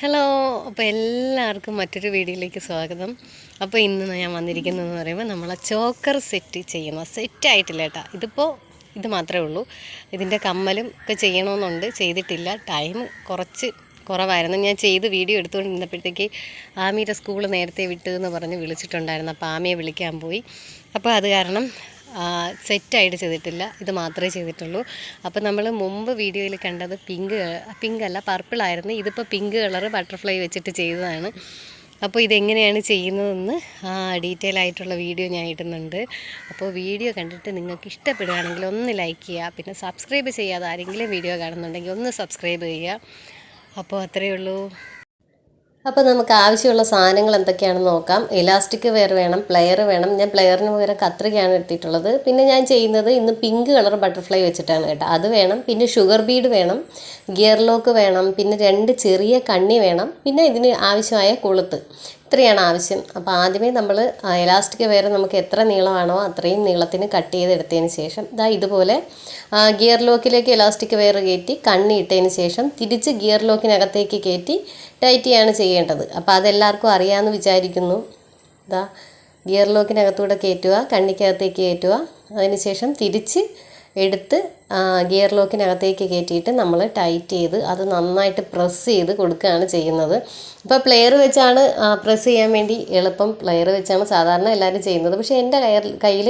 Hello, അപ്പോൾ എല്ലാവർക്കും മറ്റൊരു വീഡിയോയിലേക്ക് സ്വാഗതം. അപ്പോൾ ഇന്ന് ഞാൻ വന്നിരിക്കുന്നതെന്ന് പറയുമ്പോൾ നമ്മളെ ചോക്കർ സെറ്റ് ചെയ്യുന്ന സെറ്റായിട്ടില്ല കേട്ടോ. ഇത് മാത്രമേ ഉള്ളൂ. ഇതിൻ്റെ കമ്മലും ഒക്കെ ചെയ്യണമെന്നുണ്ട്, ചെയ്തിട്ടില്ല. ടൈം കുറവായിരുന്നു. ഞാൻ ചെയ്ത് വീഡിയോ എടുത്തുകൊണ്ടിരുന്നപ്പോഴത്തേക്ക് ആമിയുടെ സ്കൂൾ നേരത്തെ വിട്ടു എന്ന് പറഞ്ഞ് വിളിച്ചിട്ടുണ്ടായിരുന്നു. അപ്പോൾ ആമിയെ വിളിക്കാൻ പോയി. അപ്പോൾ അത് കാരണം സെറ്റായിട്ട് ചെയ്തിട്ടില്ല, ഇത് മാത്രമേ ചെയ്തിട്ടുള്ളൂ. അപ്പോൾ നമ്മൾ മുമ്പ് വീഡിയോയിൽ കണ്ടത് പിങ്ക് അല്ല പർപ്പിളായിരുന്നു. ഇതിപ്പോൾ പിങ്ക് കളറ് ബട്ടർഫ്ലൈ വെച്ചിട്ട് ചെയ്തതാണ്. അപ്പോൾ ഇതെങ്ങനെയാണ് ചെയ്യുന്നതെന്ന് ഡീറ്റെയിൽ ആയിട്ടുള്ള വീഡിയോ ഞാൻ ഇടുന്നുണ്ട്. അപ്പോൾ വീഡിയോ കണ്ടിട്ട് നിങ്ങൾക്ക് ഇഷ്ടപ്പെടുകയാണെങ്കിൽ ഒന്ന് ലൈക്ക് ചെയ്യുക, പിന്നെ സബ്സ്ക്രൈബ് ചെയ്യാതെ ആരെങ്കിലും വീഡിയോ കാണുന്നുണ്ടെങ്കിൽ ഒന്ന് സബ്സ്ക്രൈബ് ചെയ്യുക. അപ്പോൾ അത്രയേ ഉള്ളൂ. അപ്പോൾ നമുക്ക് ആവശ്യമുള്ള സാധനങ്ങൾ എന്തൊക്കെയാണെന്ന് നോക്കാം. ഇലാസ്റ്റിക് വെയർ വേണം, പ്ലെയർ വേണം. ഞാൻ പ്ലെയറിന് പകരം കത്രികയാണ് എടുത്തിട്ടുള്ളത്. പിന്നെ ഞാൻ ചെയ്യുന്നത് ഇന്ന് പിങ്ക് കളർ ബട്ടർഫ്ലൈ വെച്ചിട്ടാണ് കേട്ടോ, അത് വേണം. പിന്നെ ഷുഗർ ബീഡ് വേണം, ഗിയർ ലോക്ക് വേണം, പിന്നെ 2 ചെറിയ കണ്ണി വേണം, പിന്നെ ഇതിന് ആവശ്യമായ കൊളുത്ത്. ഇത്രയാണ് ആവശ്യം. അപ്പോൾ ആദ്യമേ നമ്മൾ ഇലാസ്റ്റിക് വെയർ നമുക്ക് എത്ര നീളമാണോ അത്രയും നീളത്തിന് കട്ട് ചെയ്തെടുത്തതിന് ശേഷം ഇതുപോലെ ഗിയർ ലോക്കിലേക്ക് ഇലാസ്റ്റിക് വെയർ കയറ്റി കണ്ണി ഇട്ടതിന് ശേഷം തിരിച്ച് ഗിയർ ലോക്കിനകത്തേക്ക് കയറ്റി ടൈറ്റ് ചെയ്യാണ് ചെയ്യേണ്ടത്. അപ്പോൾ അതെല്ലാവർക്കും അറിയാമെന്ന് വിചാരിക്കുന്നു. ഗിയർ ലോക്കിനകത്തൂടെ കയറ്റുക, കണ്ണിക്കകത്തേക്ക് കയറ്റുക, അതിനുശേഷം തിരിച്ച് എടുത്ത് ഗിയർ ലോക്കിനകത്തേക്ക് കയറ്റിയിട്ട് നമ്മൾ ടൈറ്റ് ചെയ്ത് അത് നന്നായിട്ട് പ്രസ് ചെയ്ത് കൊടുക്കുകയാണ് ചെയ്യുന്നത്. ഇപ്പോൾ പ്ലെയർ വെച്ചാണ് പ്രസ് ചെയ്യാൻ വേണ്ടി എളുപ്പം, പ്ലെയർ വെച്ചാണ് സാധാരണ എല്ലാവരും ചെയ്യുന്നത്. പക്ഷേ എൻ്റെ കയ്യിൽ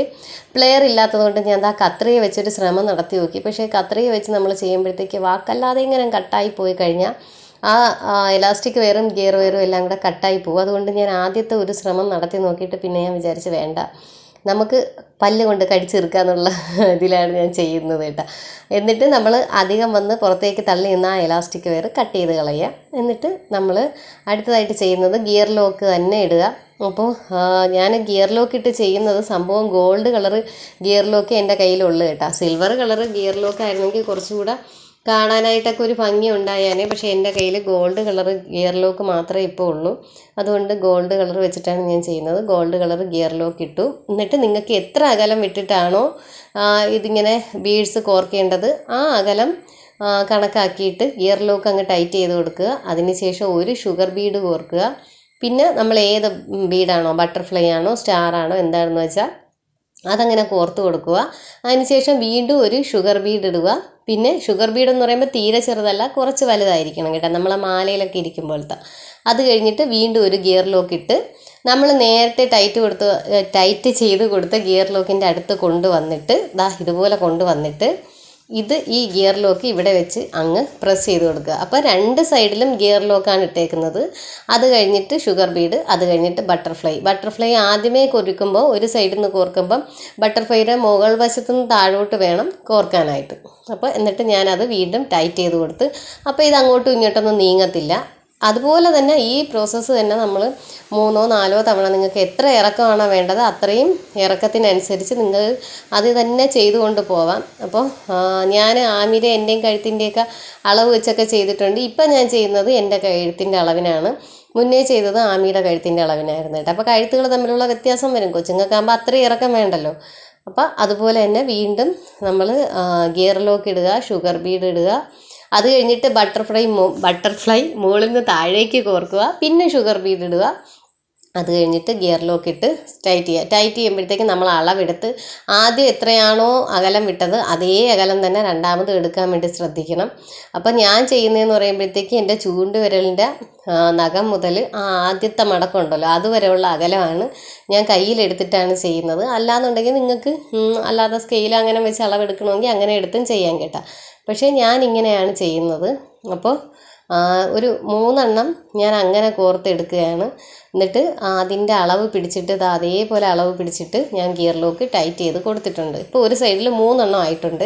പ്ലെയർ ഇല്ലാത്തതുകൊണ്ട് ഞാൻ കത്രിക വെച്ചൊരു ശ്രമം നടത്തി നോക്കി. പക്ഷേ കത്രിക വെച്ച് നമ്മൾ ചെയ്യുമ്പോഴത്തേക്ക് വാക്കല്ലാതെ ഇങ്ങനെ കട്ടായി പോയി കഴിഞ്ഞാൽ ഇലാസ്റ്റിക് വെയറും ഗിയർ വെയറും എല്ലാം കൂടെ കട്ടായി പോകും. അതുകൊണ്ട് ഞാൻ ആദ്യത്തെ ഒരു ശ്രമം നടത്തി നോക്കിയിട്ട് പിന്നെ ഞാൻ വിചാരിച്ച് വേണ്ട, നമുക്ക് പല്ല് കൊണ്ട് കടിച്ചെടുക്കാന്നുള്ള ഇതിലാണ് ഞാൻ ചെയ്യുന്നത് കേട്ടോ. എന്നിട്ട് നമ്മൾ അധികം വന്ന് പുറത്തേക്ക് തള്ളി നിന്ന് ആ ഇലാസ്റ്റിക് വെയർ കട്ട് ചെയ്ത് കളയുക. എന്നിട്ട് നമ്മൾ അടുത്തതായിട്ട് ചെയ്യുന്നത് ഗിയർ ലോക്ക് തന്നെ ഇടുക. അപ്പോൾ ഞാൻ ഗിയർ ലോക്ക് ഇട്ട് ചെയ്യുന്നത് സംഭവം ഗോൾഡ് കളറ് ഗിയർ ലോക്ക് എൻ്റെ കയ്യിലുള്ളൂ കേട്ടോ. സിൽവർ കളറ് ഗിയർ ലോക്ക് ആയിരുന്നെങ്കിൽ കുറച്ചുകൂടെ കാണാനായിട്ടൊക്കെ ഒരു ഭംഗി ഉണ്ടായാനേ. പക്ഷേ എൻ്റെ കയ്യിൽ ഗോൾഡ് കളർ ഗിയർ ലോക്ക് മാത്രമേ ഇപ്പോൾ ഉള്ളൂ. അതുകൊണ്ട് ഗോൾഡ് കളർ വെച്ചിട്ടാണ് ഞാൻ ചെയ്യുന്നത്. ഗോൾഡ് കളർ ഗിയർ ലോക്ക് ഇട്ടു. എന്നിട്ട് നിങ്ങൾക്ക് എത്ര അകലം വിട്ടിട്ടാണോ ഇതിങ്ങനെ ബീഡ്സ് കോർക്കേണ്ടത് ആ അകലം കണക്കാക്കിയിട്ട് ഗിയർ ലോക്ക് അങ്ങ് ടൈറ്റ് ചെയ്ത് കൊടുക്കുക. അതിനുശേഷം ഒരു ഷുഗർ ബീഡ് കോർക്കുക. പിന്നെ നമ്മൾ ഏത് ബീഡാണോ, ബട്ടർഫ്ലൈ ആണോ, സ്റ്റാർ ആണോ, എന്താണെന്ന് വെച്ചാൽ അതങ്ങനെ കോർത്ത് കൊടുക്കുക. അതിനുശേഷം വീണ്ടും ഒരു ഷുഗർ ബീഡ് ഇടുക. പിന്നെ ഷുഗർ ബീഡ് എന്ന് പറയുമ്പോൾ തീരെ ചെറുതല്ല, കുറച്ച് വലുതായിരിക്കണം കേട്ടോ, നമ്മളെ മാലയിലൊക്കെ ഇരിക്കുമ്പോഴത്തെ. അത് കഴിഞ്ഞിട്ട് വീണ്ടും ഒരു ഗിയർ ലോക്ക് ഇട്ട് നമ്മൾ നേരത്തെ ടൈറ്റ് ചെയ്ത് കൊടുത്ത ഗിയർ ലോക്കിൻ്റെ അടുത്ത് കൊണ്ടുവന്നിട്ട് ഇതുപോലെ കൊണ്ടുവന്നിട്ട് ഈ ഗിയർ ലോക്ക് ഇവിടെ വെച്ച് അങ്ങ് പ്രസ് ചെയ്ത് കൊടുക്കുക. അപ്പോൾ 2 സൈഡിലും ഗിയർ ലോക്കാണ് ഇട്ടേക്കുന്നത്. അത് കഴിഞ്ഞിട്ട് ഷുഗർ ബീഡ്, അത് കഴിഞ്ഞിട്ട് ബട്ടർഫ്ലൈ ആദ്യമേ കൊരുക്കുമ്പോൾ ഒരു സൈഡിൽ നിന്ന് കോർക്കുമ്പം ബട്ടർഫ്ലൈയുടെ മുകൾ വശത്തു നിന്ന് താഴോട്ട് വേണം കോർക്കാനായിട്ട്. അപ്പോൾ എന്നിട്ട് ഞാനത് വീണ്ടും ടൈറ്റ് ചെയ്ത് കൊടുത്ത്, അപ്പോൾ ഇത് അങ്ങോട്ടും ഇങ്ങോട്ടൊന്നും നീങ്ങത്തില്ല. അതുപോലെ തന്നെ ഈ പ്രോസസ്സ് തന്നെ നമ്മൾ 3 or 4 തവണ നിങ്ങൾക്ക് എത്ര ഇറക്കമാണോ വേണ്ടത് അത്രയും ഇറക്കത്തിനനുസരിച്ച് നിങ്ങൾ അത് തന്നെ ചെയ്തുകൊണ്ട് പോവാം. അപ്പോൾ ഞാൻ ആമിയുടെ എൻ്റെയും കഴുത്തിൻ്റെയൊക്കെ അളവ് വെച്ചൊക്കെ ചെയ്തിട്ടുണ്ട്. ഇപ്പം ഞാൻ ചെയ്യുന്നത് എൻ്റെ കഴുത്തിൻ്റെ അളവിനാണ്. മുന്നേ ചെയ്തത് ആമിയുടെ കഴുത്തിൻ്റെ അളവിനായിരുന്നു കേട്ടോ. അപ്പോൾ കഴുത്തുകൾ തമ്മിലുള്ള വ്യത്യാസം വരും. കൊച്ചുങ്ങൾക്കാകുമ്പോൾ അത്രയും ഇറക്കം വേണ്ടല്ലോ. അപ്പോൾ അതുപോലെ തന്നെ വീണ്ടും നമ്മൾ ഗിയർ ലോക്ക് ഇടുക, ഷുഗർ ബീഡ് ഇടുക. അത് കഴിഞ്ഞിട്ട് ബട്ടർഫ്ലൈ മുകളിൽ നിന്ന് താഴേക്ക് കോർക്കുക, പിന്നെ ഷുഗർ ബീഡ് ഇടുക. അത് കഴിഞ്ഞിട്ട് ഗിയർ ലോക്ക് ഇട്ട് ടൈറ്റ് ചെയ്യുമ്പോഴത്തേക്ക് നമ്മൾ അളവെടുത്ത് ആദ്യം എത്രയാണോ അകലം വിട്ടത് അതേ അകലം തന്നെ രണ്ടാമത് എടുക്കാൻ വേണ്ടി ശ്രദ്ധിക്കണം. അപ്പം ഞാൻ ചെയ്യുന്നതെന്ന് പറയുമ്പോഴത്തേക്ക് എൻ്റെ ചൂണ്ടുവിരലിൻ്റെ നഖം മുതൽ ആദ്യത്തെ മടക്കമുണ്ടല്ലോ അതുവരെയുള്ള അകലമാണ് ഞാൻ കയ്യിലെടുത്തിട്ടാണ് ചെയ്യുന്നത്. അല്ലാന്നുണ്ടെങ്കിൽ നിങ്ങൾക്ക് അല്ലാതെ സ്കെയിൽ അങ്ങനെ വെച്ച് അളവെടുക്കണമെങ്കിൽ അങ്ങനെ എടുത്തും ചെയ്യാൻ കേട്ടോ. പക്ഷേ ഞാൻ ഇങ്ങനെയാണ് ചെയ്യുന്നത്. അപ്പോൾ ഒരു 3 എണ്ണം ഞാൻ അങ്ങനെ കോർത്തെടുക്കുകയാണ്. എന്നിട്ട് അതിൻ്റെ അളവ് പിടിച്ചിട്ട് അതേപോലെ അളവ് പിടിച്ചിട്ട് ഞാൻ ഗിയർ ലോക്ക് ടൈറ്റ് ചെയ്ത് കൊടുത്തിട്ടുണ്ട്. ഇപ്പോൾ ഒരു സൈഡിൽ 3 എണ്ണം ആയിട്ടുണ്ട്.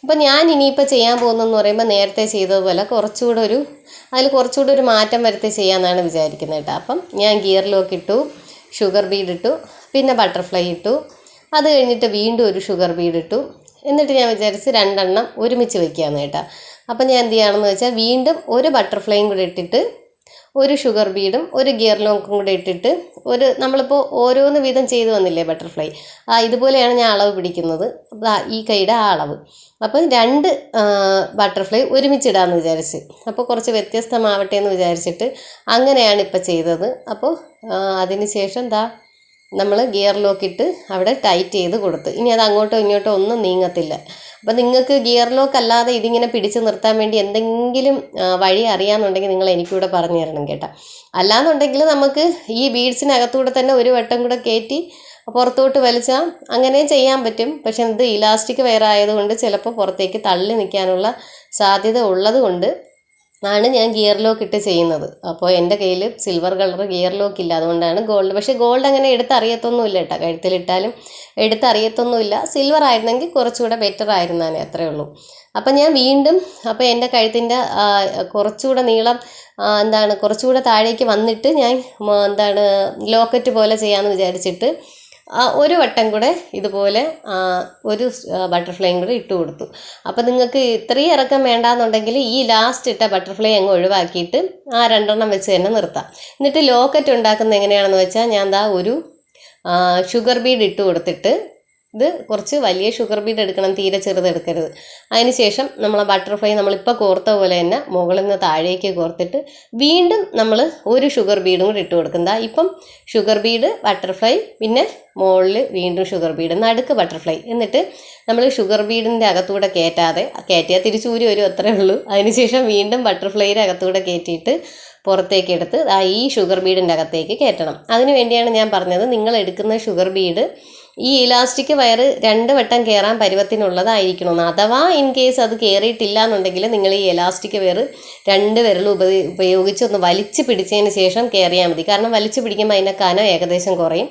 അപ്പോൾ ഞാൻ ഇനിയിപ്പോൾ ചെയ്യാൻ പോകുന്നതെന്ന് പറയുമ്പോൾ നേരത്തെ ചെയ്തതുപോലെ അതിൽ കുറച്ചുകൂടെ ഒരു മാറ്റം വരുത്തി ചെയ്യാമെന്നാണ് വിചാരിക്കുന്നത് കേട്ടോ. അപ്പം ഞാൻ ഗിയർ ലോക്ക് ഇട്ടു, ഷുഗർ ബീഡ് ഇട്ടു, പിന്നെ ബട്ടർഫ്ലൈ ഇട്ടു. അത് കഴിഞ്ഞിട്ട് വീണ്ടും ഒരു ഷുഗർ ബീഡ് ഇട്ടു. എന്നിട്ട് ഞാൻ വിചാരിച്ച് 2 എണ്ണം ഒരുമിച്ച് വയ്ക്കാമെന്ന് കേട്ടോ. അപ്പം ഞാൻ എന്ത് ചെയ്യുകയാണെന്ന് വെച്ചാൽ വീണ്ടും ഒരു ബട്ടർഫ്ലൈയും കൂടെ ഇട്ടിട്ട് ഒരു ഷുഗർ ബീഡും ഒരു ഗിയർ ലോക്കും കൂടെ ഇട്ടിട്ട് നമ്മളിപ്പോൾ ഓരോന്ന് വീതം ചെയ്ത് വന്നില്ലേ ബട്ടർഫ്ലൈ, ഇതുപോലെയാണ് ഞാൻ അളവ് പിടിക്കുന്നത്. ഈ കൈയുടെ ആ അളവ്. അപ്പം 2 ബട്ടർഫ്ലൈ ഒരുമിച്ചിടാമെന്ന് വിചാരിച്ച്, അപ്പോൾ കുറച്ച് വ്യത്യസ്തമാവട്ടെ എന്ന് വിചാരിച്ചിട്ട് അങ്ങനെയാണ് ഇപ്പോൾ ചെയ്തത്. അപ്പോൾ അതിന് ശേഷം നമ്മൾ ഗിയർ ലോക്കിട്ട് അവിടെ ടൈറ്റ് ചെയ്ത് കൊടുത്ത്, ഇനി അത് അങ്ങോട്ടോ ഇങ്ങോട്ടോ ഒന്നും നീങ്ങത്തില്ല. അപ്പം നിങ്ങൾക്ക് ഗിയർ ലോക്ക് അല്ലാതെ ഇതിങ്ങനെ പിടിച്ച് നിർത്താൻ വേണ്ടി എന്തെങ്കിലും വഴി അറിയാമെന്നുണ്ടെങ്കിൽ നിങ്ങൾ എനിക്കൂടെ പറഞ്ഞു തരണം കേട്ടോ. അല്ലാന്നുണ്ടെങ്കിൽ നമുക്ക് ഈ ബീഡ്സിനകത്തൂടെ തന്നെ ഒരു വട്ടം കൂടെ കയറ്റി പുറത്തോട്ട് വലിച്ചാൽ അങ്ങനെയും ചെയ്യാൻ പറ്റും. പക്ഷെ ഇത് ഇലാസ്റ്റിക് വെയർ ആയതുകൊണ്ട് ചിലപ്പോൾ പുറത്തേക്ക് തള്ളി നിൽക്കാനുള്ള സാധ്യത ഉള്ളത് കൊണ്ട് ആണ് ഞാൻ ഗിയർ ലോക്ക് ഇട്ട് ചെയ്യുന്നത്. അപ്പോൾ എൻ്റെ കയ്യിൽ സിൽവർ കളർ ഗിയർ ലോക്ക് ഇല്ല, അതുകൊണ്ടാണ് ഗോൾഡ്. പക്ഷേ ഗോൾഡ് അങ്ങനെ എടുത്തറിയത്തൊന്നുമില്ല കേട്ടോ, കഴുത്തിലിട്ടാലും എടുത്തറിയത്തൊന്നുമില്ല. സിൽവർ ആയിരുന്നെങ്കിൽ കുറച്ചുകൂടെ ബെറ്റർ ആയിരുന്നാനേ, അത്രയേ ഉള്ളൂ. അപ്പം ഞാൻ വീണ്ടും എൻ്റെ കഴുത്തിൻ്റെ കുറച്ചുകൂടെ നീളം കുറച്ചുകൂടെ താഴേക്ക് വന്നിട്ട് ഞാൻ ലോക്കറ്റ് പോലെ ചെയ്യാമെന്ന് വിചാരിച്ചിട്ട് ഒരു വട്ടം കൂടെ ഇതുപോലെ ഒരു ബട്ടർഫ്ലൈയും കൂടെ ഇട്ട് കൊടുത്തു. അപ്പം നിങ്ങൾക്ക് ഇത്രയും ഇറക്കം വേണ്ടാന്നുണ്ടെങ്കിൽ ഈ ലാസ്റ്റ് ഇട്ട ബട്ടർഫ്ലൈ അങ്ങ് ഒഴിവാക്കിയിട്ട് 2 വെച്ച് തന്നെ നിർത്താം. എന്നിട്ട് ലോക്കറ്റ് ഉണ്ടാക്കുന്നത് എങ്ങനെയാണെന്ന് വെച്ചാൽ ഞാൻ ഒരു ഷുഗർ ബീഡ് ഇട്ട് കൊടുത്തിട്ട്, ഇത് കുറച്ച് വലിയ ഷുഗർ ബീഡ് എടുക്കണം, തീരെ ചെറുതെടുക്കരുത്. അതിന് ശേഷം നമ്മൾ ബട്ടർഫ്ലൈ നമ്മളിപ്പോൾ കോർത്ത പോലെ തന്നെ മുകളിൽ നിന്ന് താഴേക്ക് കോർത്തിട്ട് വീണ്ടും നമ്മൾ ഒരു ഷുഗർ ബീഡും കൂടി ഇട്ട് കൊടുക്കും. ഇപ്പം ഷുഗർ ബീഡ്, ബട്ടർഫ്ലൈ, പിന്നെ മുകളിൽ വീണ്ടും ഷുഗർ ബീഡ്, നടുക്ക് ബട്ടർഫ്ലൈ. എന്നിട്ട് നമ്മൾ ഷുഗർ ബീഡിൻ്റെ അകത്തൂടെ കയറ്റിയാൽ തിരിച്ചൂരി വരും, അത്രേ ഉള്ളൂ. അതിനുശേഷം വീണ്ടും ബട്ടർഫ്ലൈയുടെ അകത്തൂടെ കയറ്റിയിട്ട് പുറത്തേക്ക് എടുത്ത് ഈ ഷുഗർ ബീഡിൻ്റെ അകത്തേക്ക് കയറ്റണം. അതിന് വേണ്ടിയാണ് ഞാൻ പറഞ്ഞത്, നിങ്ങൾ എടുക്കുന്ന ഷുഗർ ബീഡ് ഈ ഇലാസ്റ്റിക് വയർ 2 വട്ടം കയറാൻ പരുവത്തിനുള്ളതായിരിക്കണമെന്ന്. അഥവാ ഇൻ കേസ് അത് കയറിയിട്ടില്ല എന്നുണ്ടെങ്കിൽ നിങ്ങൾ ഈ ഇലാസ്റ്റിക് വയർ 2 വിരൽ ഉപയോഗിച്ച് ഒന്ന് വലിച്ച് പിടിച്ചതിന് ശേഷം കയറിയാൽ മതി. കാരണം വലിച്ച് പിടിക്കുമ്പോൾ അതിൻ്റെ കനം ഏകദേശം കുറയും.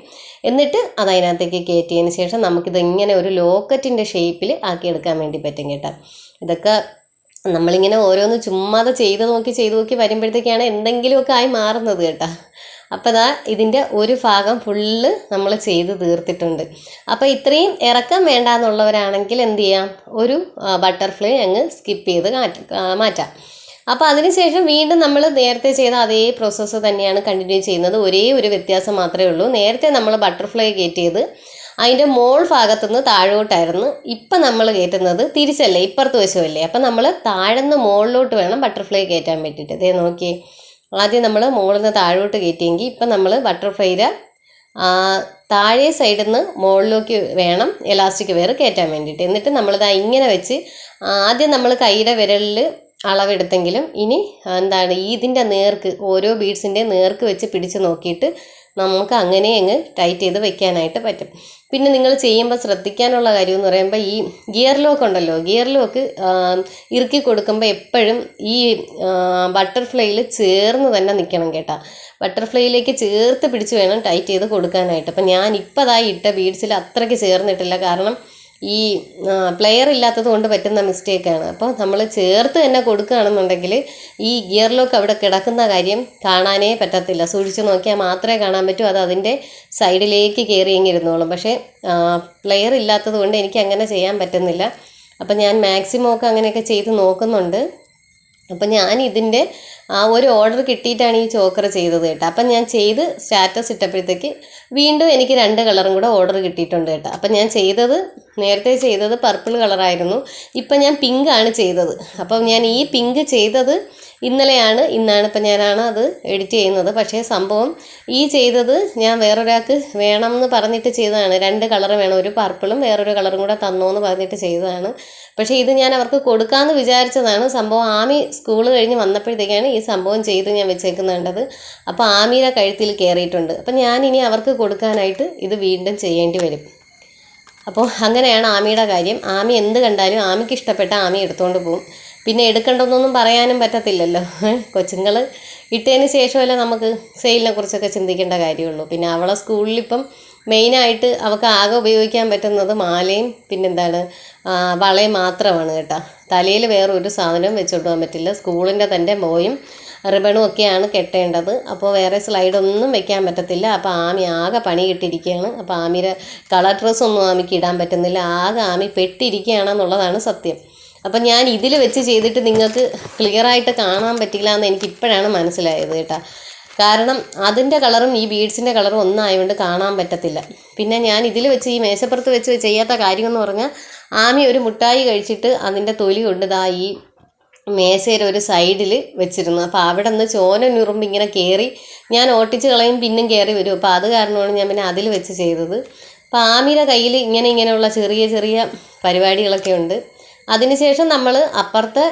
എന്നിട്ട് അത് അതിനകത്തേക്ക് കയറ്റിയതിന് ശേഷം നമുക്കിത് ഇങ്ങനെ ഒരു ലോക്കറ്റിൻ്റെ ഷേപ്പിൽ ആക്കിയെടുക്കാൻ വേണ്ടി പറ്റും കേട്ടോ. ഇതൊക്കെ നമ്മളിങ്ങനെ ഓരോന്ന് ചുമ്മാതെ ചെയ്ത് നോക്കി വരുമ്പോഴത്തേക്കാണ് എന്തെങ്കിലുമൊക്കെ ആയി മാറുന്നത് കേട്ടോ. അപ്പോൾ ഇതിൻ്റെ ഒരു ഭാഗം ഫുള്ള് നമ്മൾ ചെയ്ത് തീർത്തിട്ടുണ്ട്. അപ്പോൾ ഇത്രയും ഇറക്കം വേണ്ടാന്നുള്ളവരാണെങ്കിൽ എന്ത് ചെയ്യാം, ഒരു ബട്ടർഫ്ലൈ അങ്ങ് സ്കിപ്പ് ചെയ്ത് മാറ്റാം. അപ്പോൾ അതിനുശേഷം വീണ്ടും നമ്മൾ നേരത്തെ ചെയ്ത അതേ പ്രോസസ്സ് തന്നെയാണ് കണ്ടിന്യൂ ചെയ്യുന്നത്. ഒരേ ഒരു വ്യത്യാസം മാത്രമേ ഉള്ളൂ. നേരത്തെ നമ്മൾ ബട്ടർഫ്ലൈ കയറ്റിയത് അതിൻ്റെ മോൾ ഭാഗത്തുനിന്ന് താഴോട്ടായിരുന്നു. ഇപ്പം നമ്മൾ കയറ്റുന്നത് തിരിച്ചല്ലേ, ഇപ്പുറത്ത് വശമല്ലേ. അപ്പം നമ്മൾ താഴെന്ന് മുകളിലോട്ട് വേണം ബട്ടർഫ്ലൈ കയറ്റാൻ വേണ്ടിയിട്ട്. ഇതേ നോക്കിയേ, ആദ്യം നമ്മൾ മുകളിൽ നിന്ന് താഴോട്ട് കയറ്റിയെങ്കിൽ ഇപ്പം നമ്മൾ ബട്ടർഫ്ലൈയുടെ താഴെ സൈഡിൽ നിന്ന് മുകളിലേക്ക് വേണം എലാസ്റ്റിക് വെയർ കയറ്റാൻ വേണ്ടിയിട്ട്. എന്നിട്ട് നമ്മളിത് ഇങ്ങനെ വെച്ച് ആദ്യം നമ്മൾ കൈയുടെ വിരലിൽ അളവെടുത്തെങ്കിലും ഇനി ഇതിൻ്റെ നേർക്ക്, ഓരോ ബീഡ്സിൻ്റെ നേർക്ക് വെച്ച് പിടിച്ച് നോക്കിയിട്ട് നമുക്ക് അങ്ങനെ അങ്ങ് ടൈറ്റ് ചെയ്ത് വെക്കാനായിട്ട് പറ്റും. പിന്നെ നിങ്ങൾ ചെയ്യുമ്പോൾ ശ്രദ്ധിക്കാനുള്ള കാര്യം എന്ന് പറയുമ്പോൾ ഈ ഗിയർ ലോക്ക് ഉണ്ടല്ലോ, ഗിയർ ലോക്ക് ഇറുക്കി കൊടുക്കുമ്പോൾ എപ്പോഴും ഈ ബട്ടർഫ്ലൈയിൽ ചേർന്ന് തന്നെ നിൽക്കണം കേട്ടോ. ബട്ടർഫ്ലൈയിലേക്ക് ചേർത്ത് പിടിച്ച് വേണം ടൈറ്റ് ചെയ്ത് കൊടുക്കാനായിട്ട്. അപ്പം ഞാൻ ഇപ്പോൾ ഇട്ട ബീഡ്സിൽ അത്രയ്ക്ക് ചേർന്നിട്ടില്ല, കാരണം ഈ പ്ലെയർ ഇല്ലാത്തത് കൊണ്ട് പറ്റുന്ന മിസ്റ്റേക്കാണ്. അപ്പോൾ നമ്മൾ ചേർത്ത് തന്നെ കൊടുക്കുകയാണെന്നുണ്ടെങ്കിൽ ഈ ഗിയർ ലോക്ക് അവിടെ കിടക്കുന്ന കാര്യം കാണാനേ പറ്റത്തില്ല. സൂക്ഷിച്ച് നോക്കിയാൽ മാത്രമേ കാണാൻ പറ്റൂ, അത് അതിൻ്റെ സൈഡിലേക്ക് കയറിയെങ്കിരുന്നോളും. പക്ഷേ പ്ലെയർ ഇല്ലാത്തത് കൊണ്ട് എനിക്ക് അങ്ങനെ ചെയ്യാൻ പറ്റുന്നില്ല. അപ്പം ഞാൻ മാക്സിമം ഒക്കെ അങ്ങനെയൊക്കെ ചെയ്ത് നോക്കുന്നുണ്ട്. അപ്പം ഞാൻ ഇതിൻ്റെ ഒരു ഓർഡർ കിട്ടിയിട്ടാണ് ഈ ചോക്കർ ചെയ്തത് കേട്ടോ. അപ്പം ഞാൻ ചെയ്ത് സ്റ്റാറ്റസ് ഇട്ടപ്പോഴത്തേക്ക് വീണ്ടും എനിക്ക് 2 കളറും കൂടെ ഓർഡർ കിട്ടിയിട്ടുണ്ട് കേട്ടോ. അപ്പം ഞാൻ നേരത്തെ ചെയ്തത് പർപ്പിൾ കളറായിരുന്നു, ഇപ്പം ഞാൻ പിങ്കാണ് ചെയ്തത്. അപ്പം ഞാൻ ഈ പിങ്ക് ചെയ്തത് ഇന്നാണ് ഇപ്പം ഞാനാണ് അത് എഡിറ്റ് ചെയ്യുന്നത്. പക്ഷേ സംഭവം ഈ ചെയ്തത് ഞാൻ വേറൊരാൾക്ക് വേണമെന്ന് പറഞ്ഞിട്ട് ചെയ്തതാണ്. 2 കളർ വേണം, ഒരു പർപ്പിളും വേറൊരു കളറും കൂടെ തന്നോന്ന് പറഞ്ഞിട്ട് ചെയ്തതാണ്. പക്ഷേ ഇത് ഞാൻ അവർക്ക് കൊടുക്കാമെന്ന് വിചാരിച്ചതാണ്. സംഭവം ആമി സ്കൂൾ കഴിഞ്ഞ് വന്നപ്പോഴത്തേക്കാണ് ഈ സംഭവം ചെയ്ത് ഞാൻ വെച്ചേക്കുന്നുണ്ടത്. അപ്പോൾ ആമിയുടെ കഴുത്തിൽ കയറിയിട്ടുണ്ട്. അപ്പം ഞാനിനി അവർക്ക് കൊടുക്കാനായിട്ട് ഇത് വീണ്ടും ചെയ്യേണ്ടി വരും. അപ്പോൾ അങ്ങനെയാണ് ആമിയുടെ കാര്യം. ആമി എന്ത് കണ്ടാലും ആമിക്ക് ഇഷ്ടപ്പെട്ട ആമി എടുത്തുകൊണ്ട് പോകും. പിന്നെ എടുക്കേണ്ടതൊന്നും പറയാനും പറ്റത്തില്ലല്ലോ. കൊച്ചുങ്ങൾ ഇട്ടതിന് ശേഷമല്ലേ നമുക്ക് സെയിലിനെ കുറിച്ചൊക്കെ ചിന്തിക്കേണ്ട കാര്യമുള്ളൂ. പിന്നെ അവളെ സ്കൂളിലിപ്പം മെയിനായിട്ട് അവൾക്ക് ആകെ ഉപയോഗിക്കാൻ പറ്റുന്നത് മാലയും വളയും മാത്രമാണ് കേട്ടോ. തലയിൽ വേറെ ഒരു സാധനവും വെച്ചോട്ട് പോകാൻ പറ്റില്ല. സ്കൂളിൻ്റെ തന്നെ ബോയും റിബണും ഒക്കെയാണ് കെട്ടേണ്ടത്. അപ്പോൾ വേറെ സ്ലൈഡൊന്നും വെക്കാൻ പറ്റത്തില്ല. അപ്പോൾ ആമി ആകെ പണി കിട്ടിയിരിക്കുകയാണ്. അപ്പോൾ ആമിയുടെ കളർ ഡ്രസ്സൊന്നും ആമിക്ക് ഇടാൻ പറ്റുന്നില്ല. ആകെ ആമി പെട്ടിരിക്കുകയാണെന്നുള്ളതാണ് സത്യം. അപ്പം ഞാൻ ഇതിൽ വെച്ച് ചെയ്തിട്ട് നിങ്ങൾക്ക് ക്ലിയറായിട്ട് കാണാൻ പറ്റില്ല എന്ന് എനിക്കിപ്പോഴാണ് മനസ്സിലായത് കേട്ടോ. കാരണം അതിൻ്റെ കളറും ഈ ബീഡ്സിൻ്റെ കളറും ഒന്നായതുകൊണ്ട് കാണാൻ പറ്റത്തില്ല. പിന്നെ ഞാൻ ഇതിൽ വെച്ച് ഈ മേശപ്പുറത്ത് വെച്ച് ചെയ്യാത്ത കാര്യമെന്ന് പറഞ്ഞാൽ ആമി ഒരു മുട്ടായി കഴിച്ചിട്ട് അതിൻ്റെ തൊലി കൊണ്ട് ഈ മേശയുടെ ഒരു സൈഡിൽ വെച്ചിരുന്നു. അപ്പോൾ അവിടെ നിന്ന് ചോനുറുമ്പ് ഇങ്ങനെ കയറി ഞാൻ ഓട്ടിച്ച് കളയും, പിന്നും കയറി വരും. അപ്പോൾ അത് കാരണമാണ് ഞാൻ പിന്നെ അതിൽ വെച്ച് ചെയ്തത്. അപ്പോൾ ആമിയുടെ കയ്യിൽ ഇങ്ങനെയുള്ള ചെറിയ ചെറിയ പരിപാടികളൊക്കെ ഉണ്ട്. അതിനുശേഷം നമ്മൾ അപ്പുറത്തെ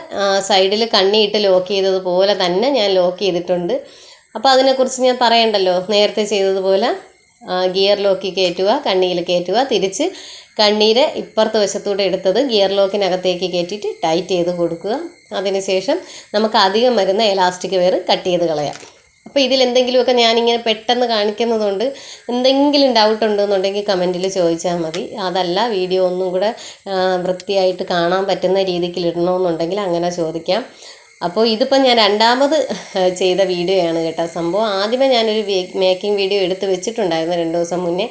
സൈഡിൽ കണ്ണിയിട്ട് ലോക്ക് ചെയ്തതുപോലെ തന്നെ ഞാൻ ലോക്ക് ചെയ്തിട്ടുണ്ട്. അപ്പോൾ അതിനെക്കുറിച്ച് ഞാൻ പറയണ്ടല്ലോ, നേരത്തെ ചെയ്തതുപോലെ ഗിയർ ലോക്കിൽ കയറ്റുക, കണ്ണിയിൽ കയറ്റുക, തിരിച്ച് കണ്ണീര് ഇപ്പുറത്തെ വശത്തൂടെ എടുത്തത് ഗിയർ ലോക്കിനകത്തേക്ക് കയറ്റിയിട്ട് ടൈറ്റ് ചെയ്ത് കൊടുക്കുക. അതിനുശേഷം നമുക്ക് അധികം വരുന്ന എലാസ്റ്റിക് വെയർ കട്ട് ചെയ്ത് കളയാം. അപ്പോൾ ഇതിലെന്തെങ്കിലുമൊക്കെ ഞാനിങ്ങനെ പെട്ടെന്ന് കാണിക്കുന്നതുകൊണ്ട് എന്തെങ്കിലും ഡൗട്ട് ഉണ്ടെന്നുണ്ടെങ്കിൽ കമൻറ്റിൽ ചോദിച്ചാൽ മതി. അതല്ല വീഡിയോ ഒന്നും കൂടെ വൃത്തിയായിട്ട് കാണാൻ പറ്റുന്ന രീതിക്ക് ഇടണമെന്നുണ്ടെങ്കിൽ അങ്ങനെ ചോദിക്കാം. അപ്പോൾ ഇതിപ്പോൾ ഞാൻ രണ്ടാമത് ചെയ്ത വീഡിയോയാണ് കേട്ടോ. സംഭവം ആദ്യമേ ഞാനൊരു മേക്കിംഗ് വീഡിയോ എടുത്ത് വെച്ചിട്ടുണ്ടായിരുന്നു 2 ദിവസം മുന്നേ.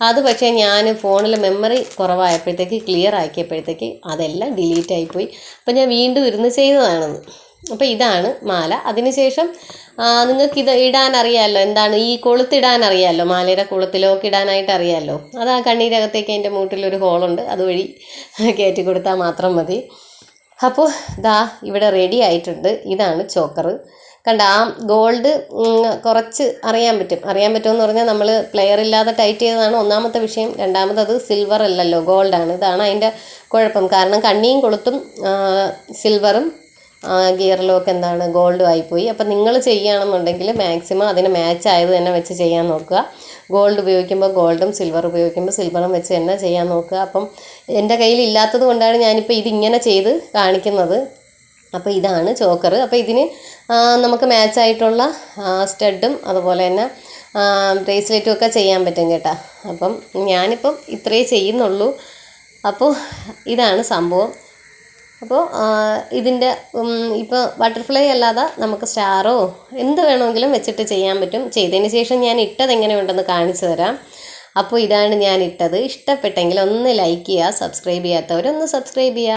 അത് പക്ഷേ ഞാൻ ഫോണിൽ മെമ്മറി കുറവായപ്പോഴത്തേക്ക് ക്ലിയർ ആക്കിയപ്പോഴത്തേക്ക് അതെല്ലാം ഡിലീറ്റ് ആയിപ്പോയി. അപ്പോൾ ഞാൻ വീണ്ടും ഇരുന്ന് ചെയ്തതാണെന്ന്. അപ്പോൾ ഇതാണ് മാല. അതിനുശേഷം നിങ്ങൾക്കിത് ഇടാൻ അറിയാമല്ലോ, എന്താണ് ഈ കൊളുത്തിടാൻ അറിയാമല്ലോ, മാലയുടെ കൊളുത്തിലോക്ക് ഇടാനായിട്ട് അറിയാമല്ലോ. അത് ആ കണ്ണീരകത്തേക്ക് അതിൻ്റെ മൂട്ടിലൊരു ഹോളുണ്ട്, അതുവഴി കയറ്റി കൊടുത്താൽ മാത്രം മതി. അപ്പോൾ ഇവിടെ റെഡി ആയിട്ടുണ്ട്. ഇതാണ് ചോക്കർ. കണ്ട ആ ഗോൾഡ് കുറച്ച് അറിയാൻ പറ്റുമെന്ന് പറഞ്ഞാൽ നമ്മൾ പ്ലെയർ ഇല്ലാതെ ടൈറ്റ് ചെയ്തതാണ് ഒന്നാമത്തെ വിഷയം. രണ്ടാമത് സിൽവർ അല്ലല്ലോ, ഗോൾഡാണ്. ഇതാണ് അതിൻ്റെ കുഴപ്പം. കാരണം കണ്ണിയും കൊളുത്തും സിൽവറും ഗിയർ ലോക്ക് ഗോൾഡും ആയിപ്പോയി. അപ്പം നിങ്ങൾ ചെയ്യുകയാണെന്നുണ്ടെങ്കിൽ മാക്സിമം അതിന് മാച്ച് ആയത് തന്നെ വെച്ച് ചെയ്യാൻ നോക്കുക. ഗോൾഡ് ഉപയോഗിക്കുമ്പോൾ ഗോൾഡും സിൽവർ ഉപയോഗിക്കുമ്പോൾ സിൽവറും വെച്ച് തന്നെ ചെയ്യാൻ നോക്കുക. അപ്പം എൻ്റെ കയ്യിൽ ഇല്ലാത്തത് കൊണ്ടാണ് ഞാനിപ്പോൾ ഇതിങ്ങനെ ചെയ്ത് കാണിക്കുന്നത്. അപ്പോൾ ഇതാണ് ചോക്കർ. അപ്പോൾ ഇതിന് നമുക്ക് മാച്ചായിട്ടുള്ള സ്റ്റഡും അതുപോലെ തന്നെ ബ്രേസ്ലെറ്റും ഒക്കെ ചെയ്യാൻ പറ്റും കേട്ടോ. അപ്പം ഞാനിപ്പം ഇത്രയേ ചെയ്യുന്നുള്ളൂ. അപ്പോൾ ഇതാണ് സംഭവം. അപ്പോൾ ഇതിൻ്റെ ഇപ്പോൾ ബട്ടർഫ്ലൈ അല്ലാതെ നമുക്ക് സ്റ്റാറോ എന്ത് വേണമെങ്കിലും വെച്ചിട്ട് ചെയ്യാൻ പറ്റും. ചെയ്തതിന് ശേഷം ഞാൻ ഇട്ടത് എങ്ങനെയുണ്ടെന്ന് കാണിച്ചു തരാം. അപ്പോൾ ഇതാണ് ഞാൻ ഇട്ടത്. ഇഷ്ടപ്പെട്ടെങ്കിൽ ഒന്ന് ലൈക്ക് ചെയ്യുക, സബ്സ്ക്രൈബ് ചെയ്യാത്തവരൊന്ന് സബ്സ്ക്രൈബ് ചെയ്യുക.